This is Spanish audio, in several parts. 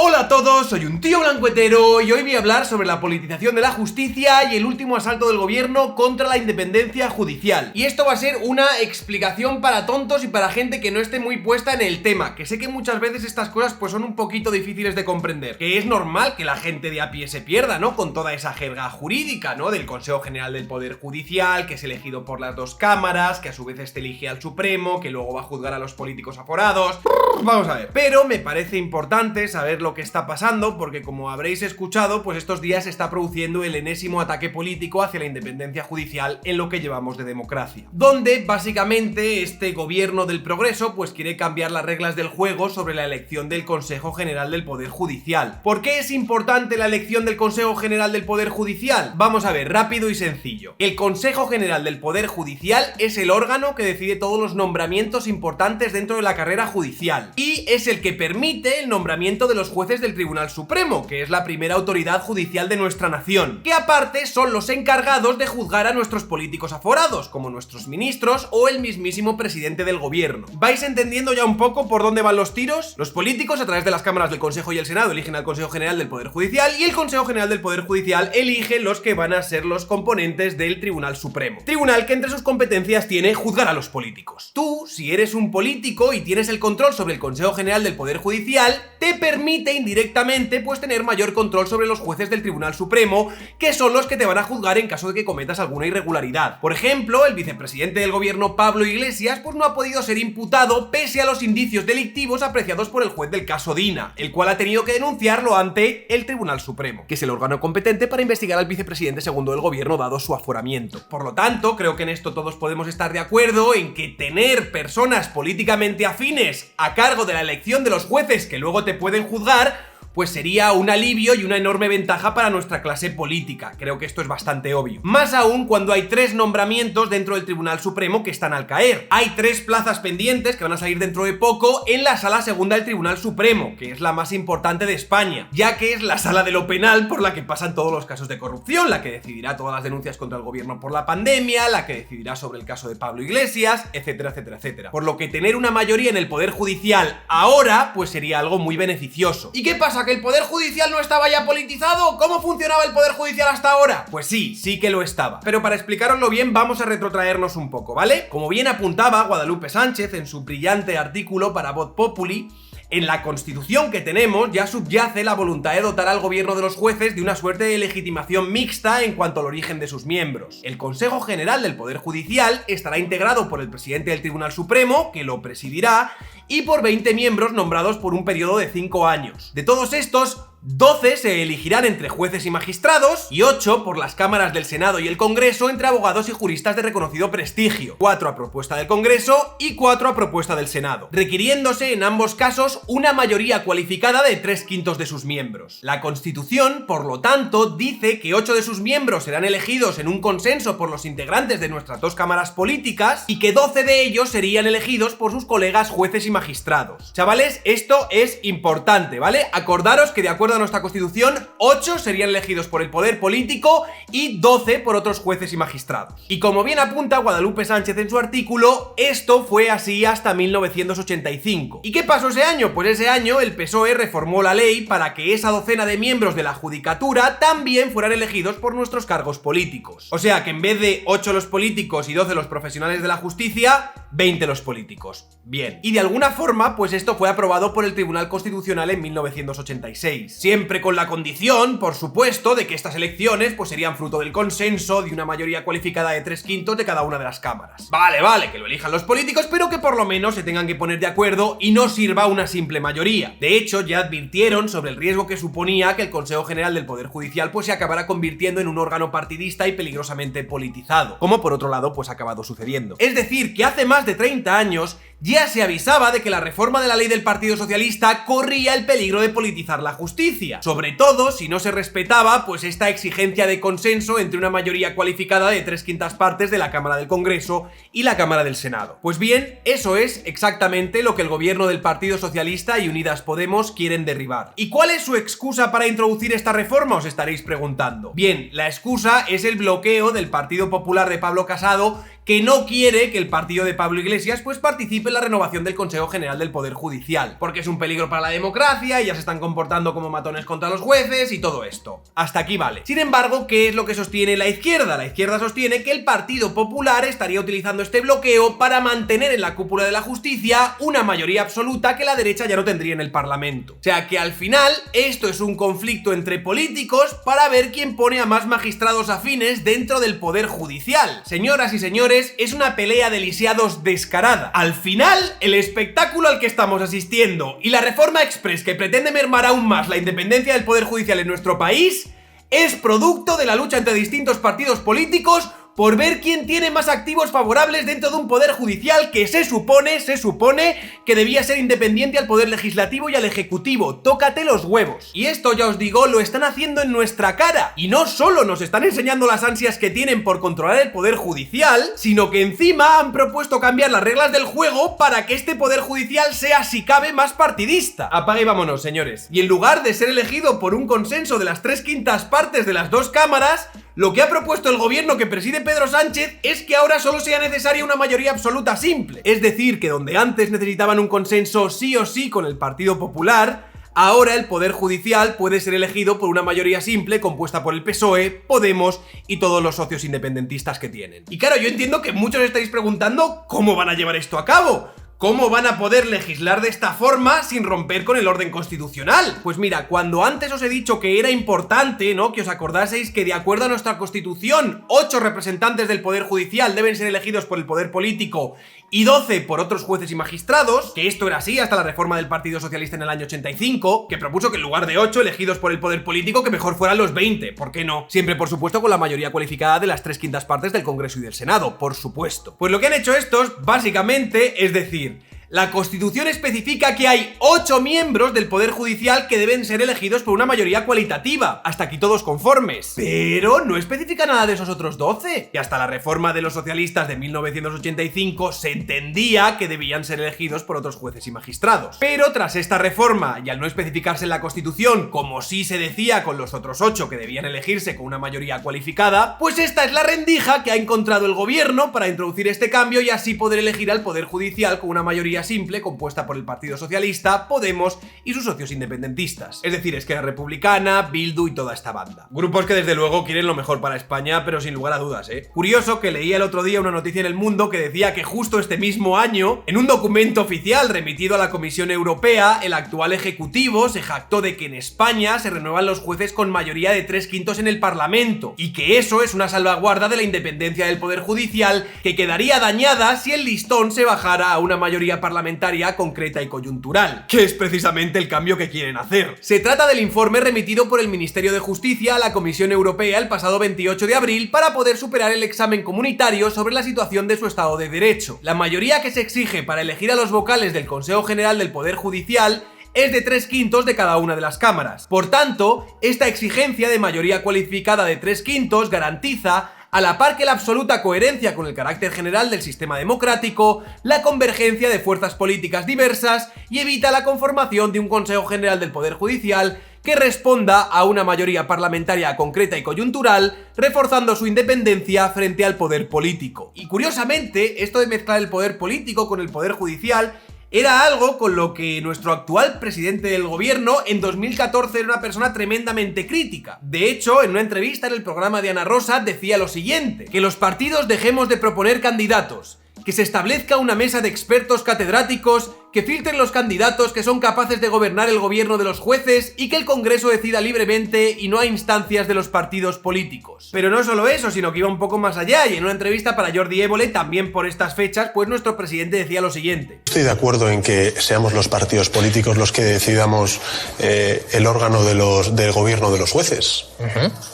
Hola a todos, soy un tío blancuetero y hoy voy a hablar sobre la politización de la justicia y el último asalto del gobierno contra la independencia judicial. Y esto va a ser una explicación para tontos y para gente que no esté muy puesta en el tema, que sé que muchas veces estas cosas pues son un poquito difíciles de comprender, que es normal que la gente de a pie se pierda, ¿no? Con toda esa jerga jurídica, ¿no? Del Consejo General del Poder Judicial, que es elegido por las dos cámaras, que a su vez este elige al Supremo, que luego va a juzgar a los políticos aforados. Vamos a ver, pero me parece importante saber lo que está pasando, porque como habréis escuchado, pues estos días se está produciendo el enésimo ataque político hacia la independencia judicial en lo que llevamos de democracia, donde básicamente este gobierno del progreso pues quiere cambiar las reglas del juego sobre la elección del Consejo General del Poder Judicial. ¿Por qué es importante la elección del Consejo General del Poder Judicial? Vamos a ver, rápido y sencillo. El Consejo General del Poder Judicial es el órgano que decide todos los nombramientos importantes dentro de la carrera judicial y es el que permite el nombramiento de los jueces del Tribunal Supremo, que es la primera autoridad judicial de nuestra nación, que aparte son los encargados de juzgar a nuestros políticos aforados, como nuestros ministros o el mismísimo presidente del gobierno. ¿Vais entendiendo ya un poco por dónde van los tiros? Los políticos, a través de las cámaras del Consejo y el Senado, eligen al Consejo General del Poder Judicial y el Consejo General del Poder Judicial elige los que van a ser los componentes del Tribunal Supremo. Tribunal que entre sus competencias tiene juzgar a los políticos. Tú, si eres un político y tienes el control sobre el Consejo General del Poder Judicial, te permite indirectamente pues tener mayor control sobre los jueces del Tribunal Supremo, que son los que te van a juzgar en caso de que cometas alguna irregularidad. Por ejemplo, el vicepresidente del gobierno, Pablo Iglesias, pues no ha podido ser imputado pese a los indicios delictivos apreciados por el juez del caso Dina, el cual ha tenido que denunciarlo ante el Tribunal Supremo, que es el órgano competente para investigar al vicepresidente segundo del gobierno dado su aforamiento. Por lo tanto, creo que en esto todos podemos estar de acuerdo en que tener personas políticamente afines a cargo de la elección de los jueces que luego te pueden juzgar pues sería un alivio y una enorme ventaja para nuestra clase política. Creo que esto es bastante obvio. Más aún cuando hay 3 nombramientos dentro del Tribunal Supremo que están al caer. Hay 3 plazas pendientes que van a salir dentro de poco en la Sala Segunda del Tribunal Supremo, que es la más importante de España, ya que es la sala de lo penal por la que pasan todos los casos de corrupción, la que decidirá todas las denuncias contra el gobierno por la pandemia, la que decidirá sobre el caso de Pablo Iglesias, etcétera, etcétera, etcétera. Por lo que tener una mayoría en el Poder Judicial ahora, pues sería algo muy beneficioso. ¿Y qué pasa? ¿Que el Poder Judicial no estaba ya politizado? ¿Cómo funcionaba el Poder Judicial hasta ahora? Pues sí que lo estaba. Pero para explicaroslo bien vamos a retrotraernos un poco, ¿vale? Como bien apuntaba Guadalupe Sánchez en su brillante artículo para Voz Populi, en la Constitución que tenemos ya subyace la voluntad de dotar al gobierno de los jueces de una suerte de legitimación mixta en cuanto al origen de sus miembros. El Consejo General del Poder Judicial estará integrado por el presidente del Tribunal Supremo, que lo presidirá, y por 20 miembros nombrados por un periodo de 5 años. De todos estos, 12 se elegirán entre jueces y magistrados y 8 por las cámaras del Senado y el Congreso entre abogados y juristas de reconocido prestigio, 4 a propuesta del Congreso y 4 a propuesta del Senado, requiriéndose en ambos casos una mayoría cualificada de 3/5 de sus miembros. La Constitución, por lo tanto, dice que 8 de sus miembros serán elegidos en un consenso por los integrantes de nuestras dos cámaras políticas y que 12 de ellos serían elegidos por sus colegas jueces y magistrados. Chavales, esto es importante, ¿vale? Acordaros que de acuerdo a nuestra Constitución, 8 serían elegidos por el poder político y 12 por otros jueces y magistrados. Y como bien apunta Guadalupe Sánchez en su artículo, esto fue así hasta 1985. ¿Y qué pasó ese año? Pues ese año el PSOE reformó la ley para que esa docena de miembros de la judicatura también fueran elegidos por nuestros cargos políticos. O sea que en vez de 8 los políticos y 12 los profesionales de la justicia, 20 los políticos. Bien. Y de alguna forma, pues esto fue aprobado por el Tribunal Constitucional en 1986. Siempre con la condición, por supuesto, de que estas elecciones pues serían fruto del consenso de una mayoría cualificada de 3/5 de cada una de las cámaras. Vale, que lo elijan los políticos, pero que por lo menos se tengan que poner de acuerdo y no sirva una simple mayoría. De hecho, ya advirtieron sobre el riesgo que suponía que el Consejo General del Poder Judicial pues se acabara convirtiendo en un órgano partidista y peligrosamente politizado, como por otro lado pues ha acabado sucediendo. Es decir, que hace más de 30 años ya se avisaba de que la reforma de la ley del Partido Socialista corría el peligro de politizar la justicia, sobre todo si no se respetaba pues esta exigencia de consenso entre una mayoría cualificada de 3/5 partes de la Cámara del Congreso y la Cámara del Senado. Pues bien, eso es exactamente lo que el gobierno del Partido Socialista y Unidas Podemos quieren derribar. ¿Y cuál es su excusa para introducir esta reforma? Os estaréis preguntando. Bien, la excusa es el bloqueo del Partido Popular de Pablo Casado, que no quiere que el partido de Pablo Iglesias pues participe en la renovación del Consejo General del Poder Judicial, porque es un peligro para la democracia y ya se están comportando como matones contra los jueces y todo esto. Hasta aquí vale. Sin embargo, ¿qué es lo que sostiene la izquierda? La izquierda sostiene que el Partido Popular estaría utilizando este bloqueo para mantener en la cúpula de la justicia una mayoría absoluta que la derecha ya no tendría en el Parlamento. O sea que al final esto es un conflicto entre políticos para ver quién pone a más magistrados afines dentro del Poder Judicial. Señoras y señores, es una pelea de lisiados descarada. Al final, el espectáculo al que estamos asistiendo y la reforma express que pretende mermar aún más la independencia del Poder Judicial en nuestro país es producto de la lucha entre distintos partidos políticos por ver quién tiene más activos favorables dentro de un poder judicial que se supone que debía ser independiente al poder legislativo y al ejecutivo. Tócate los huevos. Y esto, ya os digo, lo están haciendo en nuestra cara. Y no solo nos están enseñando las ansias que tienen por controlar el poder judicial, sino que encima han propuesto cambiar las reglas del juego para que este poder judicial sea, si cabe, más partidista. Apaga y vámonos, señores. Y en lugar de ser elegido por un consenso de las 3/5 partes de las dos cámaras, lo que ha propuesto el gobierno que preside Pedro Sánchez es que ahora solo sea necesaria una mayoría absoluta simple. Es decir, que donde antes necesitaban un consenso sí o sí con el Partido Popular, ahora el Poder Judicial puede ser elegido por una mayoría simple compuesta por el PSOE, Podemos y todos los socios independentistas que tienen. Y claro, yo entiendo que muchos estáis preguntando ¿cómo van a llevar esto a cabo? ¿Cómo van a poder legislar de esta forma sin romper con el orden constitucional? Pues mira, cuando antes os he dicho que era importante, ¿no?, que os acordaseis que de acuerdo a nuestra Constitución, 8 representantes del Poder Judicial deben ser elegidos por el poder político y 12 por otros jueces y magistrados, que esto era así hasta la reforma del Partido Socialista en el año 85, que propuso que en lugar de 8 elegidos por el poder político, que mejor fueran los 20, ¿por qué no? Siempre, por supuesto, con la mayoría cualificada de las 3/5 partes del Congreso y del Senado, por supuesto. Pues lo que han hecho estos, básicamente, es decir, la Constitución especifica que hay 8 miembros del Poder Judicial que deben ser elegidos por una mayoría cualitativa. Hasta aquí todos conformes. Pero no especifica nada de esos otros 12. Y hasta la reforma de los socialistas de 1985 se entendía que debían ser elegidos por otros jueces y magistrados. Pero tras esta reforma, y al no especificarse en la Constitución, como sí se decía con los otros 8 que debían elegirse con una mayoría cualificada, pues esta es la rendija que ha encontrado el gobierno para introducir este cambio y así poder elegir al Poder Judicial con una mayoría simple compuesta por el Partido Socialista, Podemos y sus socios independentistas. Es decir, Esquerra Republicana, Bildu y toda esta banda. Grupos que desde luego quieren lo mejor para España, pero sin lugar a dudas, ¿eh? Curioso que leía el otro día una noticia en El Mundo que decía que justo este mismo año, en un documento oficial remitido a la Comisión Europea, el actual ejecutivo se jactó de que en España se renuevan los jueces con mayoría de 3/5 en el Parlamento, y que eso es una salvaguarda de la independencia del Poder Judicial que quedaría dañada si el listón se bajara a una mayoría parlamentaria concreta y coyuntural, que es precisamente el cambio que quieren hacer. Se trata del informe remitido por el Ministerio de Justicia a la Comisión Europea el pasado 28 de abril para poder superar el examen comunitario sobre la situación de su Estado de Derecho. La mayoría que se exige para elegir a los vocales del Consejo General del Poder Judicial es de 3/5 de cada una de las cámaras. Por tanto, esta exigencia de mayoría cualificada de 3/5 garantiza, a la par que la absoluta coherencia con el carácter general del sistema democrático, la convergencia de fuerzas políticas diversas y evita la conformación de un Consejo General del Poder Judicial que responda a una mayoría parlamentaria concreta y coyuntural, reforzando su independencia frente al poder político. Y curiosamente, esto de mezclar el poder político con el poder judicial era algo con lo que nuestro actual presidente del gobierno en 2014 era una persona tremendamente crítica. De hecho, en una entrevista en el programa de Ana Rosa decía lo siguiente: que los partidos dejemos de proponer candidatos, que se establezca una mesa de expertos catedráticos que filtren los candidatos que son capaces de gobernar el gobierno de los jueces y que el Congreso decida libremente y no a instancias de los partidos políticos. Pero no solo eso, sino que iba un poco más allá, y en una entrevista para Jordi Évole, también por estas fechas, pues nuestro presidente decía lo siguiente: estoy de acuerdo en que seamos los partidos políticos los que decidamos el órgano del gobierno de los jueces.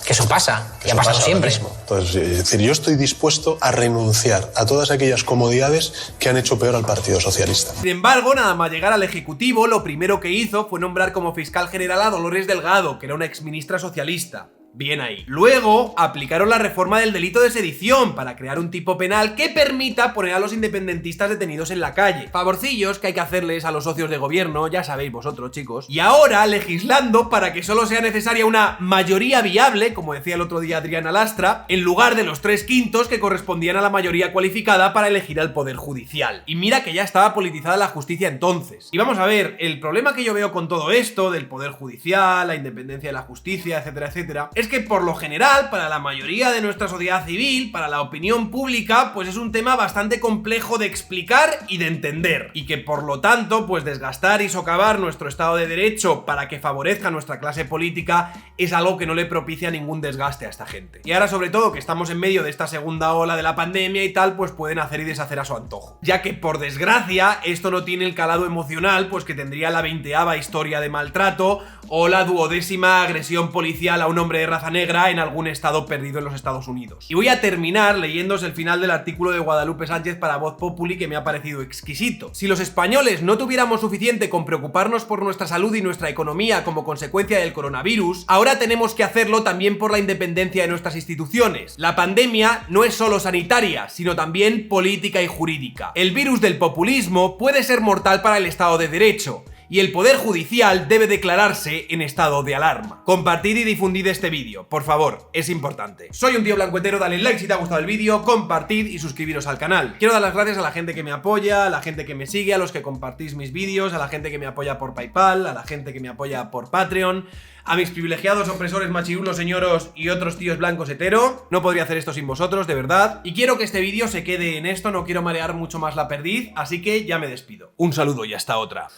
Que eso pasa, y ha pasado siempre. Entonces, es decir, yo estoy dispuesto a renunciar a todas aquellas comodidades que han hecho peor al Partido Socialista. Sin embargo, nada más llegar al Ejecutivo, lo primero que hizo fue nombrar como fiscal general a Dolores Delgado, que era una exministra socialista. Bien ahí. Luego aplicaron la reforma del delito de sedición para crear un tipo penal que permita poner a los independentistas detenidos en la calle. Favorcillos que hay que hacerles a los socios de gobierno, ya sabéis vosotros, chicos. Y ahora legislando para que solo sea necesaria una mayoría viable, como decía el otro día Adriana Lastra, en lugar de los 3/5 que correspondían a la mayoría cualificada para elegir al Poder Judicial. Y mira que ya estaba politizada la justicia entonces. Y vamos a ver, el problema que yo veo con todo esto, del Poder Judicial, la independencia de la justicia, etcétera, etcétera, es que por lo general, para la mayoría de nuestra sociedad civil, para la opinión pública, pues es un tema bastante complejo de explicar y de entender. Y que por lo tanto, pues desgastar y socavar nuestro Estado de Derecho para que favorezca a nuestra clase política es algo que no le propicia ningún desgaste a esta gente. Y ahora, sobre todo, que estamos en medio de esta segunda ola de la pandemia y tal, pues pueden hacer y deshacer a su antojo. Ya que, por desgracia, esto no tiene el calado emocional pues que tendría la 20ª historia de maltrato o la 12ª agresión policial a un hombre de raza negra en algún estado perdido en los Estados Unidos. Y voy a terminar leyéndoos el final del artículo de Guadalupe Sánchez para Voz Populi, que me ha parecido exquisito. Si los españoles no tuviéramos suficiente con preocuparnos por nuestra salud y nuestra economía como consecuencia del coronavirus, ahora tenemos que hacerlo también por la independencia de nuestras instituciones. La pandemia no es solo sanitaria, sino también política y jurídica. El virus del populismo puede ser mortal para el Estado de Derecho, y el Poder Judicial debe declararse en estado de alarma. Compartid y difundid este vídeo, por favor, es importante. Soy un tío blancuetero, dale like si te ha gustado el vídeo, compartid y suscribiros al canal. Quiero dar las gracias a la gente que me apoya, a la gente que me sigue, a los que compartís mis vídeos, a la gente que me apoya por PayPal, a la gente que me apoya por Patreon, a mis privilegiados opresores machirulos señoros y otros tíos blancos hetero. No podría hacer esto sin vosotros, de verdad. Y quiero que este vídeo se quede en esto, no quiero marear mucho más la perdiz, así que ya me despido. Un saludo y hasta otra.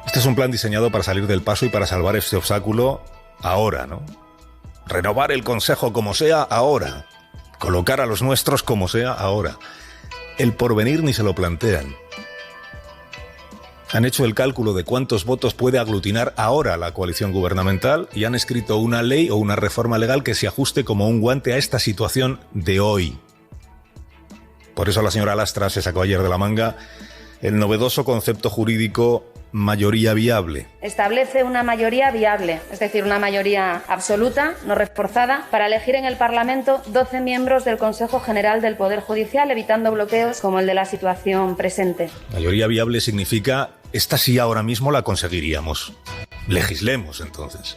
Este es un plan diseñado para salir del paso y para salvar este obstáculo ahora, ¿no? Renovar el Consejo como sea ahora. Colocar a los nuestros como sea ahora. El porvenir ni se lo plantean. Han hecho el cálculo de cuántos votos puede aglutinar ahora la coalición gubernamental y han escrito una ley o una reforma legal que se ajuste como un guante a esta situación de hoy. Por eso la señora Lastra se sacó ayer de la manga el novedoso concepto jurídico mayoría viable. Establece una mayoría viable, es decir, una mayoría absoluta, no reforzada, para elegir en el Parlamento 12 miembros del Consejo General del Poder Judicial, evitando bloqueos como el de la situación presente. Mayoría viable significa, esta sí ahora mismo la conseguiríamos. Legislemos entonces.